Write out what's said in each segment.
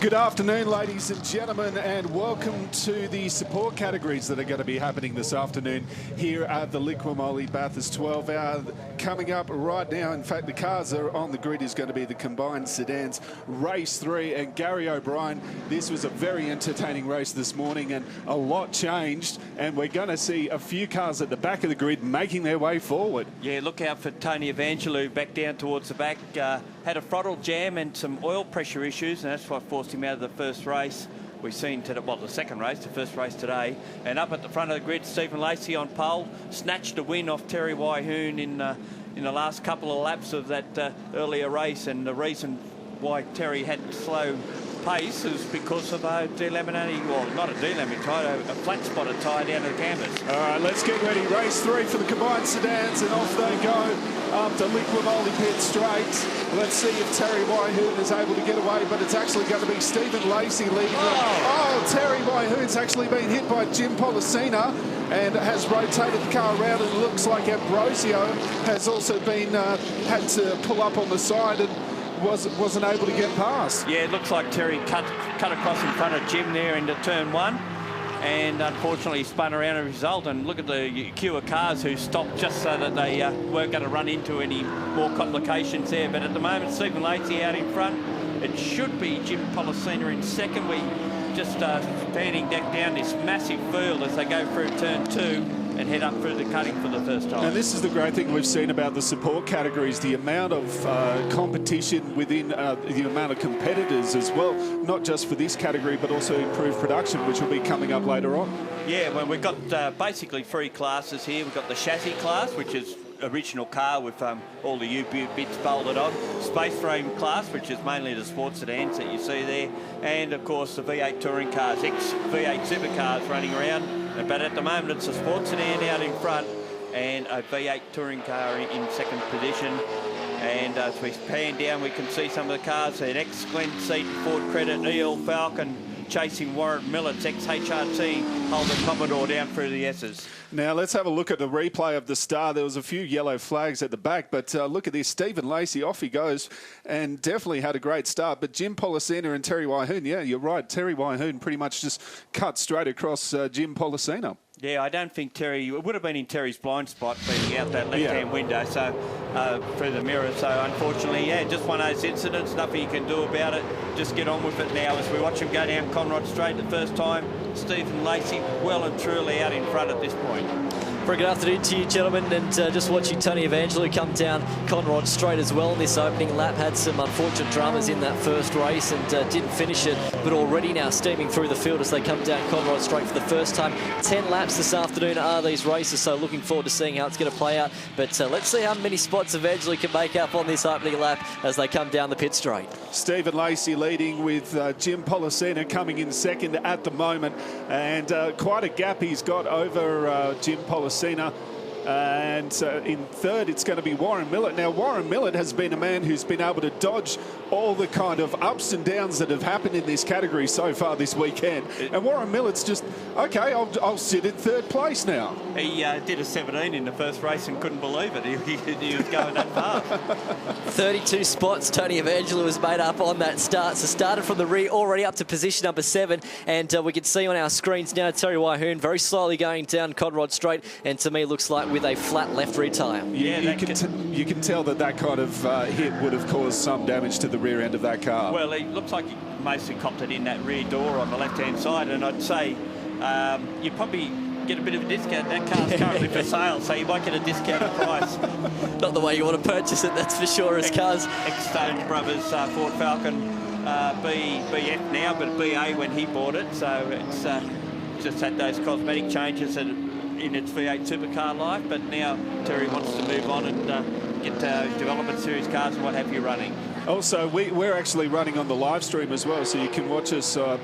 Good afternoon, ladies and gentlemen, and welcome to the support categories that are going to be happening this afternoon here at the Liqui-Moly Bathurst 12 hour. Coming up right now, in fact, the cars are on the grid is going to be the combined sedans, race 3, and Gary O'Brien. This was a very entertaining race this morning, and a lot changed, and we're going to see a few cars at the back of the grid making their way forward. Yeah, look out for Tony Evangelou back down towards the back. Had a throttle jam and some oil pressure issues, and that's what forced him out of the first race. We've seen today, well, the second race, the first race today. And up at the front of the grid, Stephen Lacy on pole, snatched a win off Terry Wyhoon in the last couple of laps of that earlier race. And the reason why Terry had slow pace is because of a delaminating, well, not a delaminating tyre, a flat spotted tyre down to the canvas. All right, let's get ready. Race 3 for the combined sedans, and off they go up the Liqui-Moly pit straight. Let's see if Terry Wyhoon is able to get away, but it's actually going to be Stephen Lacy leading. Oh, Terry Wyhoon's actually been hit by Jim Policina and has rotated the car around. It looks like Ambrosio has also been had to pull up on the side and wasn't able to get past. Yeah, it looks like Terry cut across in front of Jim there into turn 1, and unfortunately spun around as a result. And look at the queue of cars who stopped just so that they weren't going to run into any more complications there. But at the moment, Stephen Lacy out in front. It should be Jim Policina in second. We just fanning down this massive field as they go through turn 2 and head up through the cutting for the first time. And this is the great thing we've seen about the support categories, the amount of competition within the amount of competitors as well, not just for this category, but also improved production, which will be coming up later on. Yeah, well, we've got basically 3 classes here. We've got the chassis class, which is original car with all the U-boot bits bolted on. Space frame class, which is mainly the sports sedans that you see there. And, of course, the V8 touring cars, ex-V8 supercars running around. But at the moment, it's a sports sedan out in front and a V8 touring car in second position. And as we pan down, we can see some of the cars. An ex-Glen Seat Ford Credit EL Falcon chasing Warren Millet's ex-HRT Holden Commodore down through the S's. Now, let's have a look at the replay of the start. There was a few yellow flags at the back, but look at this. Stephen Lacy, off he goes, and definitely had a great start. But Jim Policina and Terry Wyhoon, yeah, you're right. Terry Wyhoon pretty much just cut straight across Jim Policina. Yeah, I don't think Terry, it would have been in Terry's blind spot being out that left-hand window, so through the mirror. So unfortunately, yeah, just one of those incidents, nothing you can do about it. Just get on with it now as we watch him go down Conrod Straight the first time. Stephen Lacy well and truly out in front at this point. Very good afternoon to you, gentlemen, and just watching Tony Evangelou come down Conrod Straight as well in this opening lap. Had some unfortunate dramas in that first race and didn't finish it, but already now steaming through the field as they come down Conrod Straight for the first time. 10 laps this afternoon are these races, so looking forward to seeing how it's going to play out. But let's see how many spots Evangelou can make up on this opening lap as they come down the pit straight. Stephen Lacy leading with Jim Policina coming in second at the moment, and quite a gap he's got over Jim Policina. And in third, it's going to be Warren Millet. Now, Warren Millet has been a man who's been able to dodge all the kind of ups and downs that have happened in this category so far this weekend. And Warren Millet's just, okay, I'll sit in third place now. He did a 17 in the first race and couldn't believe it. He was going that far. 32 spots Tony Evangelou has made up on that start. So started from the rear, already up to position number 7. And we can see on our screens now Terry Wyhoon very slowly going down Conrod Straight. And to me, looks like with a flat left rear tyre. Yeah, you can tell that kind of hit would have caused some damage to the rear end of that car. Well, it looks like he mostly copped it in that rear door on the left-hand side, and I'd say you probably get a bit of a discount. That car's currently for sale, so you might get a discounted price. Not the way you want to purchase it, that's for sure, as cars. Ex-Stone Brothers Ford Falcon BF now, but BA when he bought it, so it's just had those cosmetic changes in its V8 supercar life, but now Terry wants to move on and get development series cars and what have you running. Also, we're actually running on the live stream as well, so you can watch us at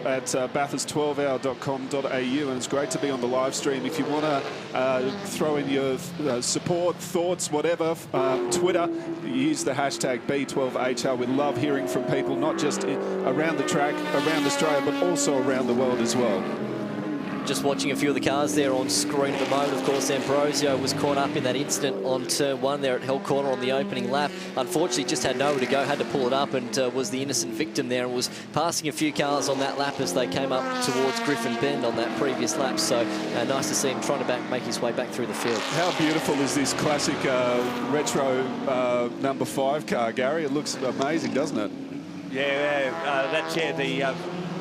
bathurst12hour.com.au, and it's great to be on the live stream. If you want to throw in your support, thoughts, whatever, Twitter, use the hashtag B12HR. We love hearing from people, not just around the track, around Australia, but also around the world as well. Just watching a few of the cars there on screen at the moment. Of course, Ambrosio was caught up in that incident on turn 1 there at Hell Corner on the opening lap. Unfortunately, just had nowhere to go, had to pull it up, and was the innocent victim there, and was passing a few cars on that lap as they came up towards Griffin Bend on that previous lap. So nice to see him trying to make his way back through the field. How beautiful is this classic retro number 5 car, Gary? It looks amazing, doesn't it? Yeah, that's the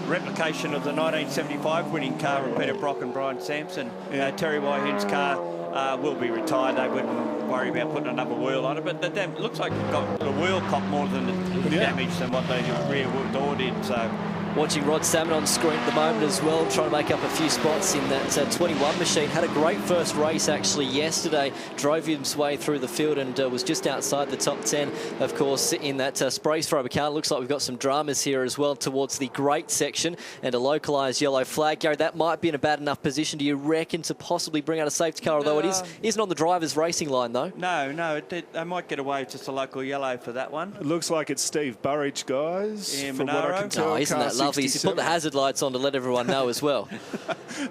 replication of the 1975 winning car of Peter Brock and Brian Sampson. Yeah. Terry Whitehoon's car will be retired. They wouldn't worry about putting another wheel on it, but it looks like it got the wheel cop more than the damage than what the rear door did. So. Watching Rod Salmon on screen at the moment as well, trying to make up a few spots in that 21 machine. Had a great first race actually yesterday, drove his way through the field and was just outside the top 10, of course, in that sprays thrower car. Looks like we've got some dramas here as well towards the great section and a localised yellow flag. Gary, that might be in a bad enough position, do you reckon, to possibly bring out a safety car, although it isn't on the driver's racing line, though? No, they might get away with just a local yellow for that one. It looks like it's Steve Burridge, guys. Yeah, from what I can tell. Oh, isn't that lovely? He's put the hazard lights on to let everyone know as well.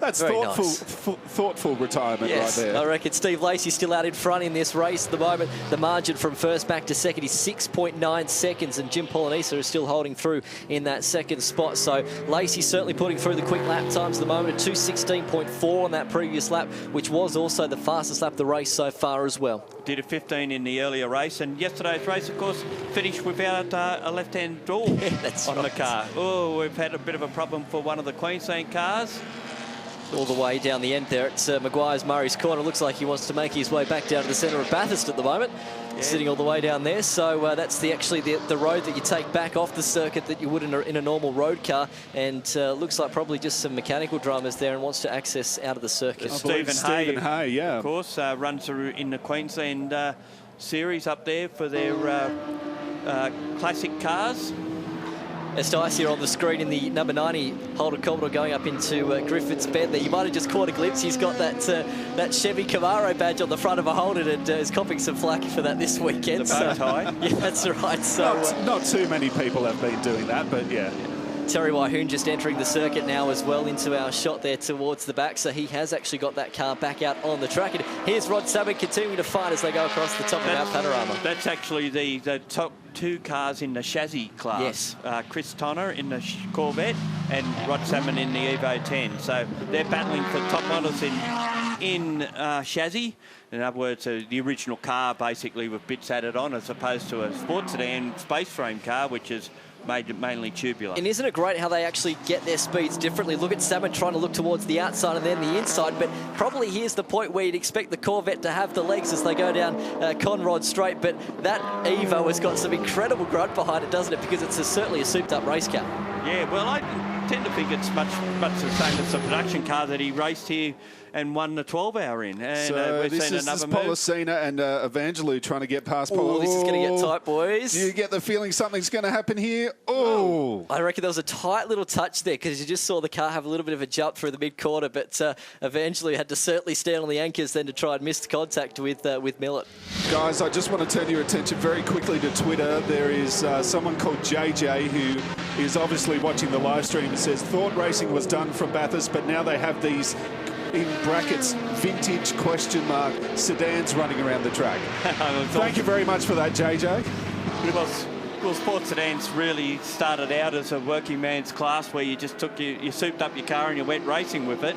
That's very thoughtful, nice. Thoughtful retirement right there. I reckon Steve Lacy still out in front in this race at the moment. The margin from first back to second is 6.9 seconds, and Jim Polanisa is still holding through in that second spot. So Lacy certainly putting through the quick lap times at the moment, at 2:16.4 on that previous lap, which was also the fastest lap of the race so far as well. Did a 15 in the earlier race, and yesterday's race, of course, finished without a left-hand door on the car. Oh, we've had a bit of a problem for one of the Queensland cars. All the way down the end there at Maguire's Murray's Corner. Looks like he wants to make his way back down to the centre of Bathurst at the moment. Yeah. Sitting all the way down there. So that's actually the road that you take back off the circuit that you would in a normal road car. And looks like probably just some mechanical dramas there and wants to access out of the circuit. Stephen Hay, yeah. Of course, runs in the Queensland series up there for their classic cars. It's nice here on the screen in the number 90 Holden Commodore going up into Griffith's Bend there. You might have just caught a glimpse. He's got that Chevy Camaro badge on the front of a Holden and is copping some flack for that this weekend. The bow tie. Yeah, that's right. So not too many people have been doing that, but yeah. Terry Whitehoon just entering the circuit now as well into our shot there towards the back. So he has actually got that car back out on the track. And here's Rod Salmon continuing to fight as they go across the top of Mount Panorama. That's actually the top 2 cars in the chassis class. Yes. Chris Tonner in the Corvette and Rod Salmon in the Evo 10. So they're battling for top models in chassis. In other words, the original car basically with bits added on, as opposed to a sports sedan space frame car, which is made mainly tubular. And isn't it great how they actually get their speeds differently? Look at Salmon trying to look towards the outside and then the inside, but probably here's the point where you'd expect the Corvette to have the legs as they go down Conrod Straight, but that Evo has got some incredible grunt behind it, doesn't it? Because it's certainly a souped-up race car. Yeah, well, I tend to think it's much the same as the production car that he raced here and won the 12-hour in. And so this is Policina and Evangelou trying to get past Policina. Oh, this is going to get tight, boys. Do you get the feeling something's going to happen here? Oh! I reckon there was a tight little touch there because you just saw the car have a little bit of a jump through the mid-corner, but Evangelou had to certainly stand on the anchors then to try and miss the contact with Millett. Guys, I just want to turn your attention very quickly to Twitter. There is someone called JJ who is obviously watching the live stream and says, thought racing was done from Bathurst, but now they have these in brackets vintage sedans running around the track. Thank you very much for that, JJ. Well, sports sedans really started out as a working man's class where you just you souped up your car and you went racing with it.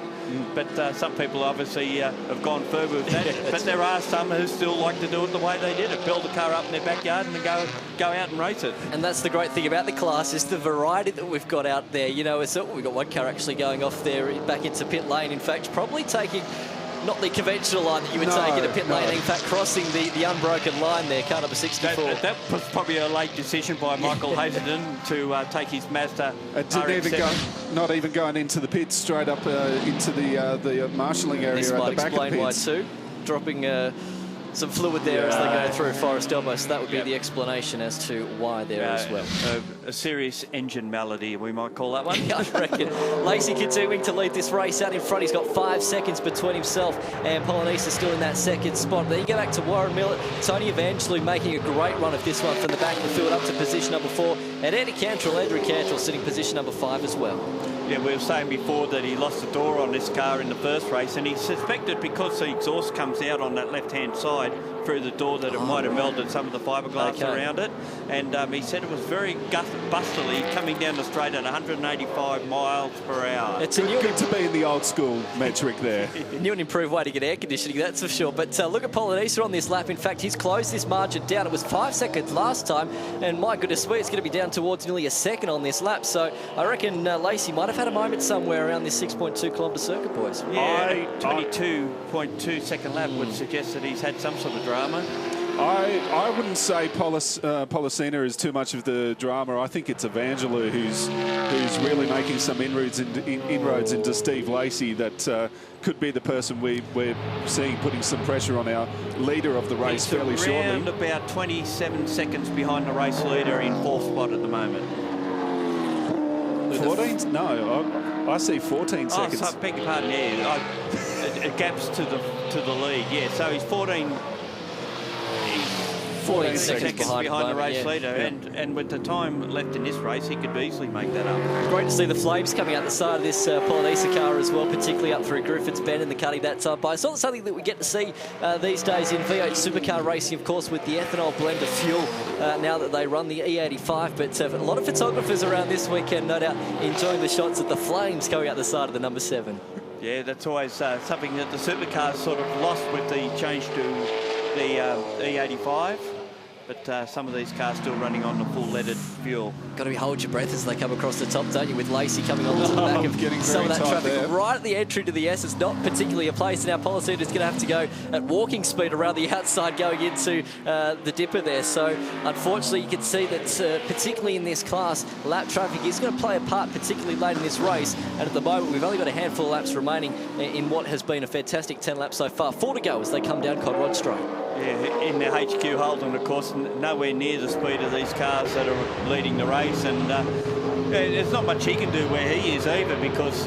But some people obviously have gone further with that. But there are some who still like to do it the way they did it. Build a car up in their backyard and then go out and race it. And that's the great thing about the class is the variety that we've got out there. You know, we've got one car actually going off there back into pit lane. In fact, probably taking not the conventional line that you would take into pit lane. In fact, crossing the unbroken line there, car number 64. That was probably a late decision by Michael Hazelden to take his Mazda RX-7. Not even going into the pits, straight up into the marshalling area this at might the back of the explain why pits. too. Dropping some fluid there as they go through Forest Elbow, so that would be the explanation as to why there as well. A serious engine malady, we might call that one. I reckon. Lacy continuing to lead this race out in front. He's got 5 seconds between himself and Polynice still in that second spot. Then you go back to Warren Millett. Tony Evangelou making a great run of this one from the back of the field up to position number 4. And Andrew Cantrell sitting position number 5 as well. Yeah, we were saying before that he lost the door on this car in the first race, and he suspected because the exhaust comes out on that left-hand side through the door that it might have melted some of the fiberglass around it. And he said it was very bustily coming down the straight at 185 miles per hour. It's good to be in the old school metric there. New and improved way to get air conditioning, that's for sure. But look at Polynice on this lap. In fact, he's closed this margin down. It was 5 seconds last time, and my goodness me, it's going to be down towards nearly a second on this lap. So I reckon Lacy might have had a moment somewhere around this 6.2 kilometre circuit, boys. Yeah, 22.2 second lap would suggest that he's had some sort of drama. I wouldn't say Policina is too much of the drama. I think it's Evangelou who's really making some inroads into Steve Lacy that could be the person we're seeing putting some pressure on our leader of the race fairly shortly. Around about 27 seconds behind the race leader in 4th spot at the moment. 14? No, I see 14 seconds. Oh, beg your pardon, yeah. It gaps to the lead, yeah. So he's 14 seconds behind the race leader, and with the time left in this race, he could easily make that up. Great to see the flames coming out the side of this Polynice car as well, particularly up through Griffiths Bend and the cutting that side by. It's not something that we get to see these days in V8 supercar racing, of course, with the ethanol blend of fuel now that they run the E85. But a lot of photographers around this weekend, no doubt, enjoying the shots of the flames coming out the side of the number 7. Yeah, that's always something that the supercars sort of lost with the change to the E85. But some of these cars still running on the full leaded fuel. Got to hold your breath as they come across the top, don't you, with Lacy coming on to the back of some of that traffic. There. Right at the entry to the S, it's not particularly a place. Now Policina is going to have to go at walking speed around the outside going into the dipper there. So unfortunately you can see that particularly in this class, lap traffic is going to play a part particularly late in this race. And at the moment we've only got a handful of laps remaining in what has been a fantastic 10 laps so far. 4 to go as they come down Conrod Straight. Yeah, in the HQ Holden, of course, nowhere near the speed of these cars that are leading the race, and there's not much he can do where he is either, because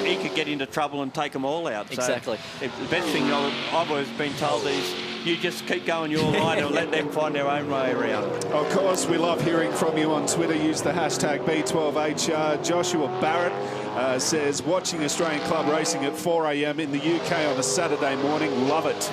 he could get into trouble and take them all out. Exactly. So the best thing I've always been told is you just keep going your line and let them find their own way around. Of course, we love hearing from you on Twitter. Use the hashtag B12HR. Joshua Barrett says, watching Australian club racing at 4 a.m. in the UK on a Saturday morning. Love it.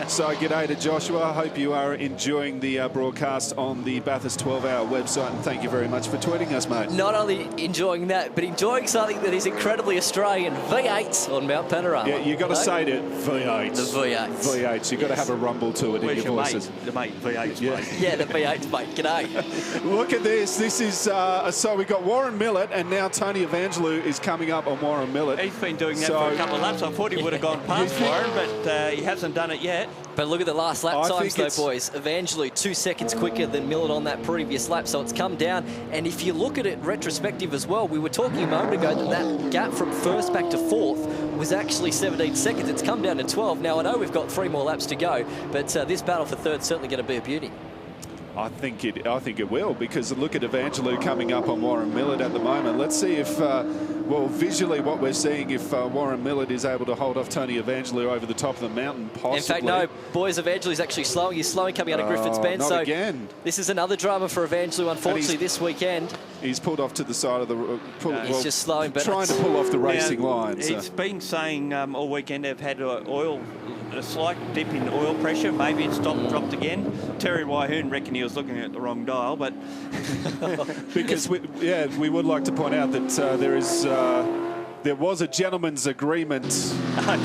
So g'day to Joshua. I hope you are enjoying the broadcast on the Bathurst 12-hour website, and thank you very much for tweeting us, mate. Not only enjoying that, but enjoying something that is incredibly Australian, V8s on Mount Panorama. Yeah, you've got to say it, V8s. The V8s. V8s. You've got to have a rumble to it. Where's in your voices. The mate, V8s, yeah. mate. Yeah, the V8s, mate. G'day. Look at this. This is, so we've got Warren Millett, and now Tony Evangelou is coming up on Warren Millett. He's been doing that for a couple of laps. I thought he would have gone past Warren, but he hasn't done it yet. But look at the last lap times though, boys. Evangelou 2 seconds quicker than Millett on that previous lap, so it's come down. And if you look at it retrospective as well, we were talking a moment ago that gap from first back to fourth was actually 17 seconds. It's come down to 12. Now, I know we've got 3 more laps to go, but this battle for third's certainly going to be a beauty. I think it will, because look at Evangelou coming up on Warren Millett at the moment. Let's see if, well, visually what we're seeing, if Warren Millett is able to hold off Tony Evangelou over the top of the mountain, possibly. In fact, no, boys, Evangelou's actually slowing. He's slowing coming out of Griffiths Bend. Not so again. This is another drama for Evangelou, unfortunately, this weekend. He's pulled off to the side of the... he's just slowing, but trying to pull off the racing line. He's been saying all weekend they've had a slight dip in oil pressure. Maybe it's dropped again. Terry Wyhoon reckoned he was looking at the wrong dial, but... because, we would like to point out that there was a gentleman's agreement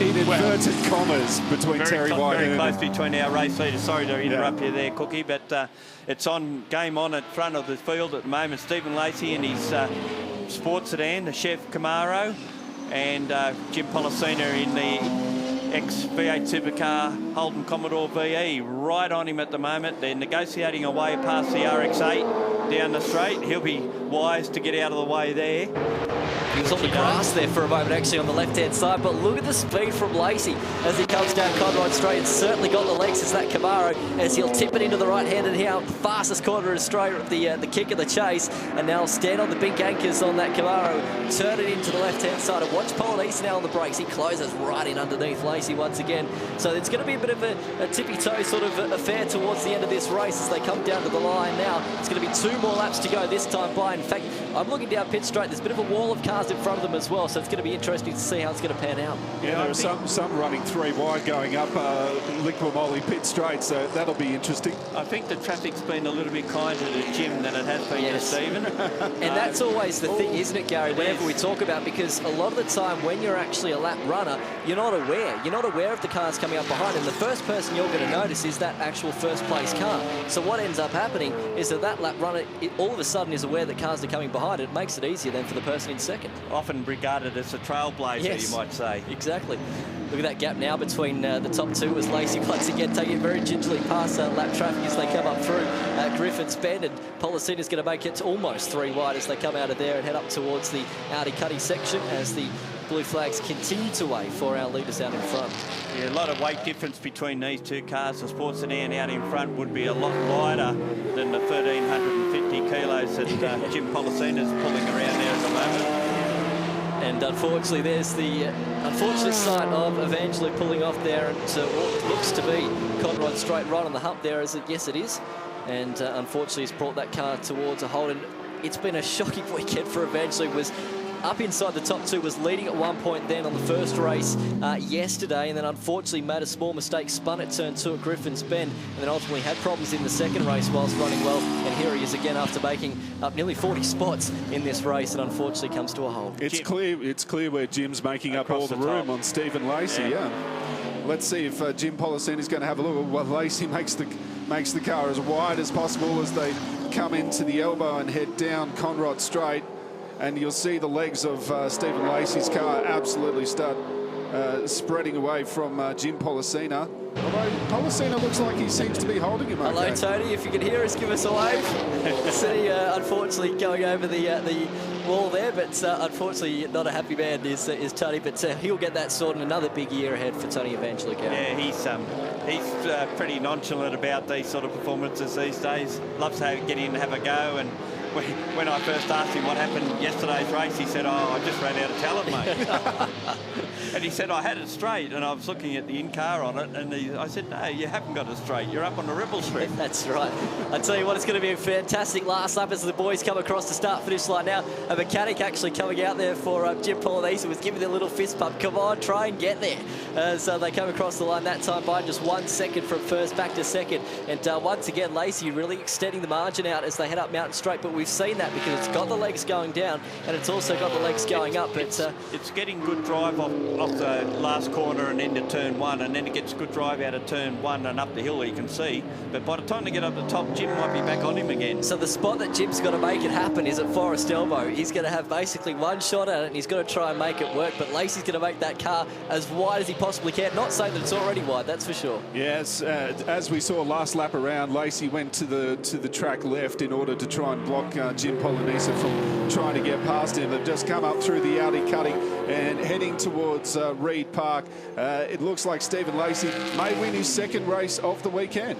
in inverted commas between Terry Wyhoon. Very close between our race leaders. Sorry to interrupt you there, Cookie, but it's game on at front of the field at the moment. Stephen Lacy and his sports sedan, the Chef Camaro, and Jim Policina in the ex-V8 supercar Holden Commodore VE, right on him at the moment. They're negotiating away past the RX-8 down the straight. He'll be wise to get out of the way there. He was on the grass there for a moment, actually, on the left-hand side. But look at the speed from Lacy as he comes down Conrod Straight. It's certainly got the legs as that Camaro, as he'll tip it into the right-handed here, the fastest corner of straight, the kick of the chase. And now stand on the big anchors on that Camaro, turn it into the left-hand side. And watch Polynese now on the brakes. He closes right in underneath Lacy once again. So it's going to be a bit of a tippy-toe sort of affair towards the end of this race as they come down to the line now. It's going to be 2 more laps to go this time by. In fact, I'm looking down pit straight. There's a bit of a wall of cars in front of them as well, so it's going to be interesting to see how it's going to pan out. Yeah, there are some running 3 wide going up Liqui-Moly pit straight, so that'll be interesting. I think the traffic's been a little bit kinder to Jim than it has been to Stephen. And that's always the thing, isn't it, Gary, whenever we talk about, because a lot of the time when you're actually a lap runner, you're not aware. You're not aware of the cars coming up behind, and the first person you're going to notice is that actual first place car. So what ends up happening is that lap runner all of a sudden is aware that cars are coming behind. It makes it easier then for the person in second. Often regarded as a trailblazer, you might say. Exactly. Look at that gap now between the top 2 as Lacy once again taking it very gingerly past lap traffic as they come up through Griffin's Bend, and Polysina's going to make it to almost 3 wide as they come out of there and head up towards the Audi Cuddy section as the blue flags continue to wave for our leaders out in front. Yeah, a lot of weight difference between these 2 cars. The Sports Sedan out in front would be a lot lighter than the 1,350 kilos that Jim Polysina's pulling around there at the moment. And unfortunately, there's the unfortunate sight of Evangelo pulling off there into what looks to be Conrod Straight right on the hump there. Yes, it is. And unfortunately, he's brought that car towards a hold. And it's been a shocking weekend for Evangelo. Was up inside the top 2, was leading at one point then on the first race yesterday, and then unfortunately made a small mistake, spun at turn 2 at Griffin's Bend, and then ultimately had problems in the second race whilst running well. And here he is again after making up nearly 40 spots in this race, and unfortunately comes to a halt. It's clear where Jim's making up all the room on Stephen Lacy. Yeah. Let's see if Jim Polysina is going to have a look at what Lacy makes the car as wide as possible as they come into the elbow and head down Conrod Straight. And you'll see the legs of Stephen Lacy's car absolutely start spreading away from Jim Polysina. Although Polysina looks like he seems to be holding him. Hello, okay. Tony. If you can hear us, give us a wave. City, unfortunately, going over the wall there, but unfortunately, not a happy man is Tony. But he'll get that sorted. Another big year ahead for Tony Evangelo. Yeah, he's pretty nonchalant about these sort of performances these days. Loves to get in and have a go. And when I first asked him what happened yesterday's race, he said, "Oh, I just ran out of talent, mate." And he said, "I had it straight," and I was looking at the in-car on it, and I said, "No, you haven't got it straight. You're up on the ripple strip." That's right. I tell you what, it's going to be a fantastic last lap as the boys come across the start-finish line now. A mechanic actually coming out there for Jim Polynese was giving a little fist pump. Come on, try and get there. So they come across the line that time by just 1 second from first back to second. And once again, Lacy really extending the margin out as they head up Mountain Straight. But we've seen that because it's got the legs going down and it's also got the legs going up. But it's getting good drive off the last corner and into turn 1, and then it gets good drive out of turn 1 and up the hill, you can see. But by the time they get up the top, Jim might be back on him again. So the spot that Jim's got to make it happen is at Forest Elbow. He's going to have basically one shot at it and he's got to try and make it work. But Lacy's going to make that car as wide as he possibly can. Not saying that it's already wide, that's for sure. Yes, as we saw last lap around, Lacy went to the track left in order to try and block Jim Polynese from trying to get past him. They've just come up through the Audi Cutting and heading towards Reed Park. It looks like Stephen Lacy may win his second race of the weekend.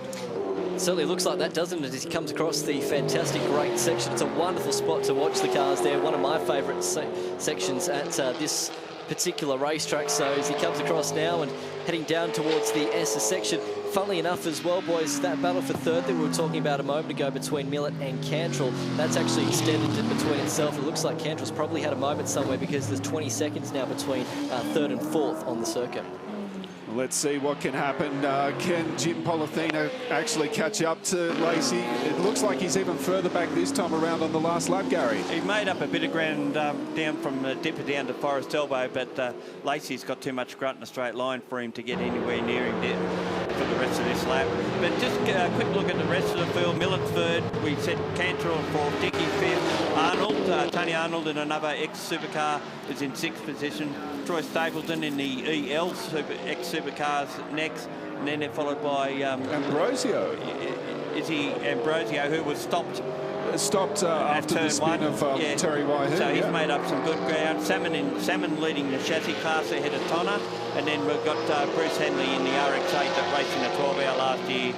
Certainly looks like that, doesn't it, as he comes across the fantastic great section. It's a wonderful spot to watch the cars there. One of my favourite sections at this particular racetrack. So as he comes across now and heading down towards the Essa section, funnily enough as well, boys, that battle for third that we were talking about a moment ago between Millet and Cantrell, that's actually extended in between itself. It looks like Cantrell's probably had a moment somewhere because there's 20 seconds now between third and fourth on the circuit. Let's see what can happen. Can Jim Polysina actually catch up to Lacy? It looks like he's even further back this time around on the last lap, Gary. He made up a bit of ground down from Dipper down to Forest Elbow, but Lacy's got too much grunt in a straight line for him to get anywhere near him for the rest of this lap. But just a quick look at the rest of the field. Millet third. We said Cantrell fourth. Dickey fifth. Arnold, Tony Arnold in another ex-supercar is in sixth position. Troy Stapleton in the EL ex-supercars next, and then they're followed by Ambrosio. Is he Ambrosio, who was stopped stopped after the spin of Terry Waihu. So he's made up some good ground. Salmon leading the chassis class ahead of Tonner. And then we've got Bruce Henley in the RX-8 that raced in the 12-hour last year.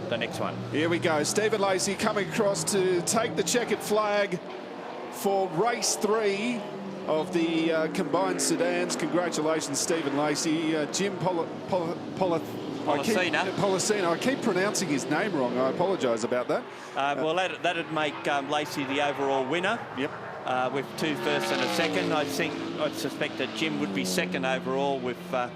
The next one. Here we go. Stephen Lacy coming across to take the checkered flag for race 3 of the combined sedans. Congratulations, Stephen Lacy. Jim Policino. I keep pronouncing his name wrong. I apologise about that. Well, that'd make Lacy the overall winner. Yep. With 2 firsts and a second. I'd suspect that Jim would be second overall with a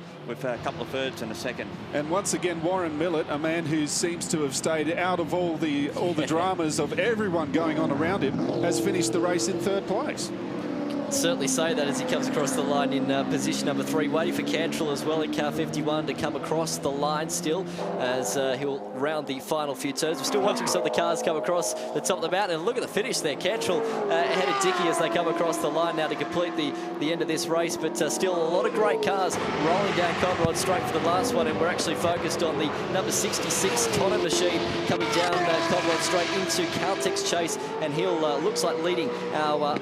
couple of thirds and a second. And once again, Warren Millett, a man who seems to have stayed out of all the dramas of everyone going on around him, has finished the race in 3rd place. Certainly say that as he comes across the line in position number 3, waiting for Cantrell as well in car 51 to come across the line still as he'll round the final few turns. We're still watching some of the cars come across the top of the mountain, and look at the finish there. Cantrell ahead of Dickey as they come across the line now to complete the end of this race, but still a lot of great cars rolling down Conrod straight for the last one, and we're actually focused on the number 66 Tonner machine coming down Conrod straight into Caltex Chase, and he'll looks like leading our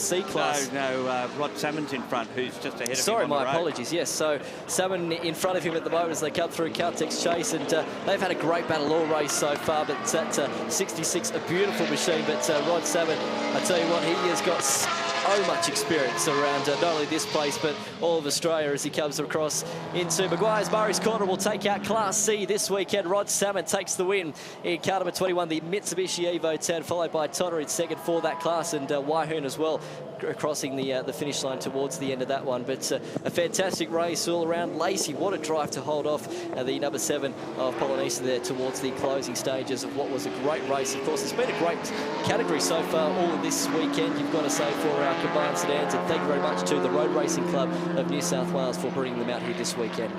C class. No, Rod Salmon's in front, who's just ahead of him. Sorry, my apologies. Yes, so Salmon in front of him at the moment as they come through Caltex Chase, and they've had a great battle all race so far. But that 66, a beautiful machine. But Rod Salmon, I tell you what, he has got so much experience around not only this place but all of Australia as he comes across into Maguire's Murray's Corner. Will take out Class C this weekend. Rod Salmon takes the win in car number 21, the Mitsubishi Evo 10, followed by Tonner in second for that class, and Waihoon as well crossing the finish line towards the end of that one. But a fantastic race all around. Lacy, what a drive to hold off the number 7 of Polynesia there towards the closing stages of what was a great race. Of course, it's been a great category so far all of this weekend, you've got to say, for our combined sedans, and thank you very much to the Road Racing Club of New South Wales for bringing them out here this weekend.